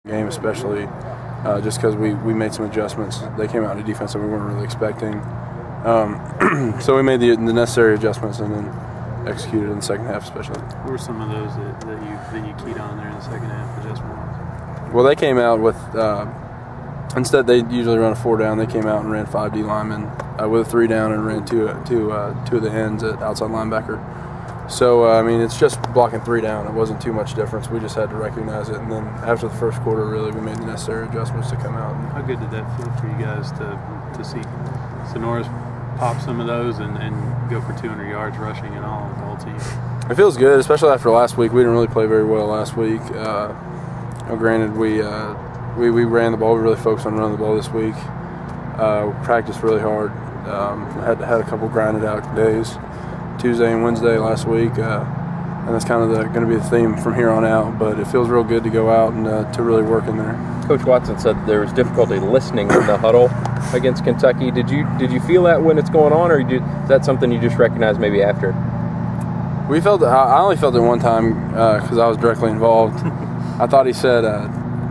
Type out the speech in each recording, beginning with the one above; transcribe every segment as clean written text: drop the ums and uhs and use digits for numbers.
game, especially just because we made some adjustments. They came out in a defense that we weren't really expecting. So we made the necessary adjustments and then executed in the second half especially. What were some of those that you keyed on there in the second half adjustments? Well, they came out with instead they usually run a 4 down. They came out and ran 5 D linemen with a 3 down and ran two of the ends at outside linebacker. So I mean, it's just blocking 3 down. It wasn't too much difference. We just had to recognize it, and then after the first quarter, really, we made the necessary adjustments to come out. How good did that feel for you guys to see Sonora's pop some of those and go for 200 yards rushing and all the whole team? It feels good, especially after last week. We didn't really play very well last week. Granted, we ran the ball. We really focused on running the ball this week. We practiced really hard. Had a couple grinded out days, Tuesday and Wednesday last week, and that's kind of going to be the theme from here on out. But it feels real good to go out and to really work in there. Coach Watson said there was difficulty listening in the huddle against Kentucky. Did you feel that when it's going on, or is that something you just recognize maybe after? We felt. I only felt it one time because I was directly involved. I thought he said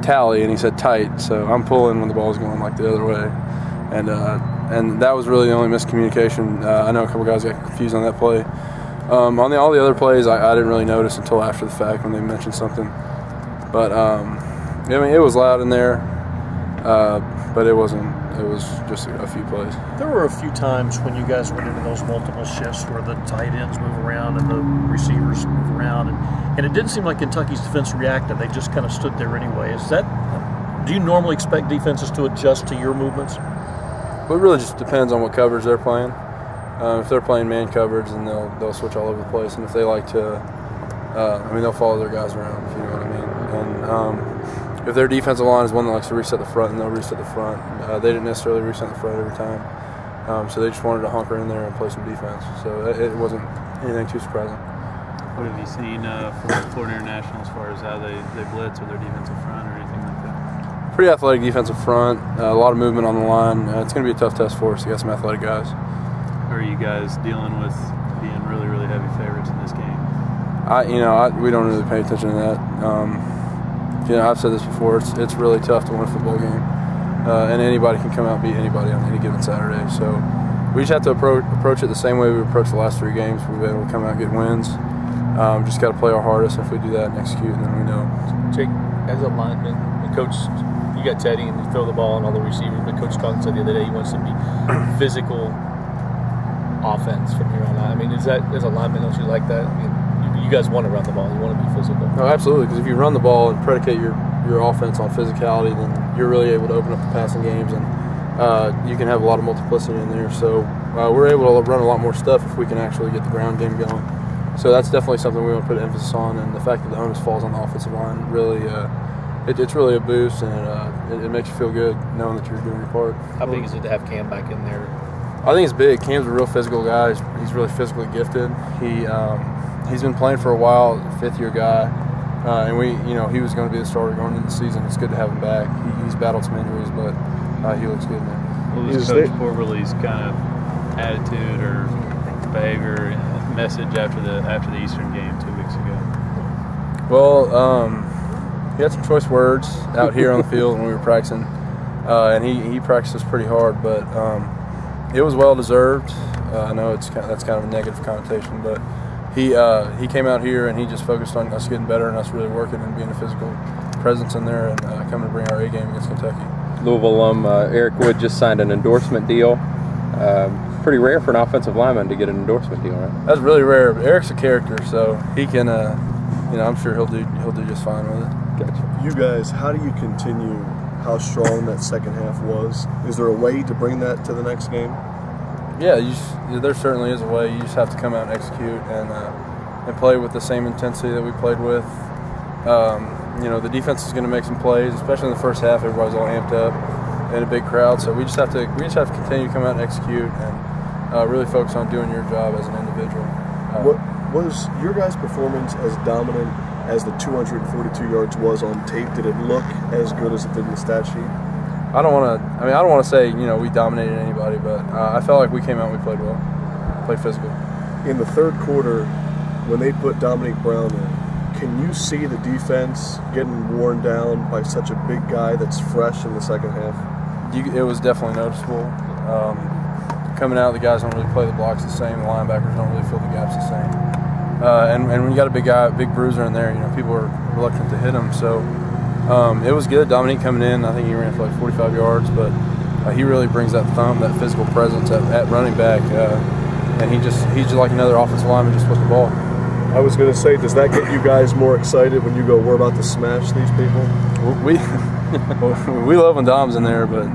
tally and he said tight, so I'm pulling when the ball's going like the other way, and that was really the only miscommunication. I know a couple guys got confused on that play. On all the other plays, I didn't really notice until after the fact when they mentioned something. But I mean, it was loud in there, but it wasn't. It was just a few plays. There were a few times when you guys went into those multiple shifts where the tight ends move around and the receivers move around, and it didn't seem like Kentucky's defense reacted. They just kind of stood there anyway. Do you normally expect defenses to adjust to your movements? Well, it really just depends on what coverage they're playing. If they're playing man coverage, then they'll switch all over the place, and if they like to, I mean, they'll follow their guys around, if you know what I mean. And if their defensive line is one that likes to reset the front, and they'll reset the front. They didn't necessarily reset the front every time, so they just wanted to hunker in there and play some defense. So it wasn't anything too surprising. What have you seen from Florida International as far as how they blitz or their defensive front or anything like that? Pretty athletic defensive front, a lot of movement on the line. It's going to be a tough test for us to get some athletic guys. How are you guys dealing with being really, really heavy favorites in this game? We don't really pay attention to that. I've said this before. It's really tough to win a football game, and anybody can come out and beat anybody on any given Saturday. So we just have to approach it the same way we approached the last 3 games. We've been able to come out and get wins. Just got to play our hardest. If we do that and execute, then we know. Jake, as a lineman, and Coach, you got Teddy and you throw the ball and all the receivers, but Coach Collins said the other day he wants to be physical offense from here on out. I mean, is that, as a lineman, don't you like that? I mean, you guys want to run the ball. You want to be physical. No, absolutely, because if you run the ball and predicate your offense on physicality, then you're really able to open up the passing games, and you can have a lot of multiplicity in there. So we're able to run a lot more stuff if we can actually get the ground game going. So that's definitely something we want to put emphasis on, and the fact that the onus falls on the offensive line really it's really a boost, and it makes you feel good knowing that you're doing your part. How big is it to have Cam back in there? I think it's big. Cam's a real physical guy. He's really physically gifted. He's been playing for a while, 5th-year guy, and he was going to be the starter going into the season. It's good to have him back. He's battled some injuries, but he looks good now. What was Coach Porberly's kind of attitude or behavior message after the Eastern game 2 weeks ago? Well, he had some choice words out here on the field when we were practicing, and he practiced us pretty hard, but it was well deserved. I know that's kind of a negative connotation, but he came out here and he just focused on us getting better and us really working and being a physical presence in there and coming to bring our A game against Kentucky. Louisville alum Eric Wood just signed an endorsement deal. Pretty rare for an offensive lineman to get an endorsement deal, right? That's really rare. Eric's a character, so he can, I'm sure he'll do just fine with it. Gotcha. You guys, how do you continue how strong that second half was? Is there a way to bring that to the next game? Yeah, there certainly is a way. You just have to come out and execute and play with the same intensity that we played with. The defense is going to make some plays, especially in the first half. Everybody's all amped up in a big crowd, so we just have to continue to come out and execute and really focus on doing your job as an individual. What was your guys' performance as dominant as the 242 yards was on tape? Did it look as good as it did in the stat sheet? I don't want to say we dominated anybody, but I felt like we came out and we played well, played physical. In the third quarter, when they put Dominique Brown in, can you see the defense getting worn down by such a big guy that's fresh in the second half? It was definitely noticeable. Coming out, the guys don't really play the blocks the same. The linebackers don't really fill the gaps the same. And when you got a big guy, a big bruiser in there, people are reluctant to hit him. So it was good. Dominique coming in, I think he ran for like 45 yards, but he really brings that thumb, that physical presence at running back, and he's just like another offensive lineman just with the ball. I was going to say, does that get you guys more excited when you go, we're about to smash these people? We love when Dom's in there, but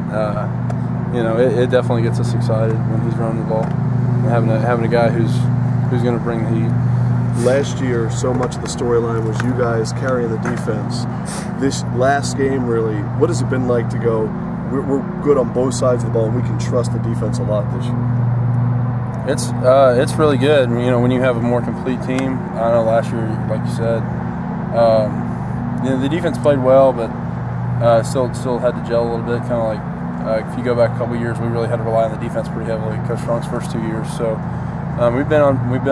it definitely gets us excited when he's running the ball. And having a guy who's going to bring the heat. Last year, so much of the storyline was you guys carrying the defense. This last game, really, what has it been like to go, we're good on both sides of the ball and we can trust the defense a lot this year? It's really good. When you have a more complete team. I know last year, like you said, the defense played well, but still had to gel a little bit. Kind of like if you go back a couple years, we really had to rely on the defense pretty heavily. Coach Strong's first 2 years, so we've been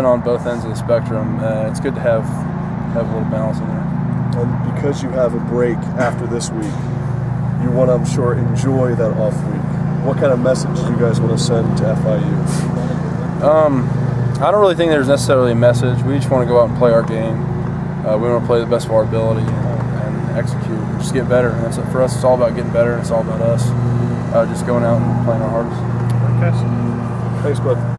on both ends of the spectrum. It's good to have a little balance in there. And because you have a break after this week, you want to, I'm sure, enjoy that off week. What kind of message do you guys want to send to FIU? I don't really think there's necessarily a message. We just want to go out and play our game. We want to play the best of our ability and execute and just get better. And for us, it's all about getting better. It's all about us just going out and playing our hardest. Thanks, bud.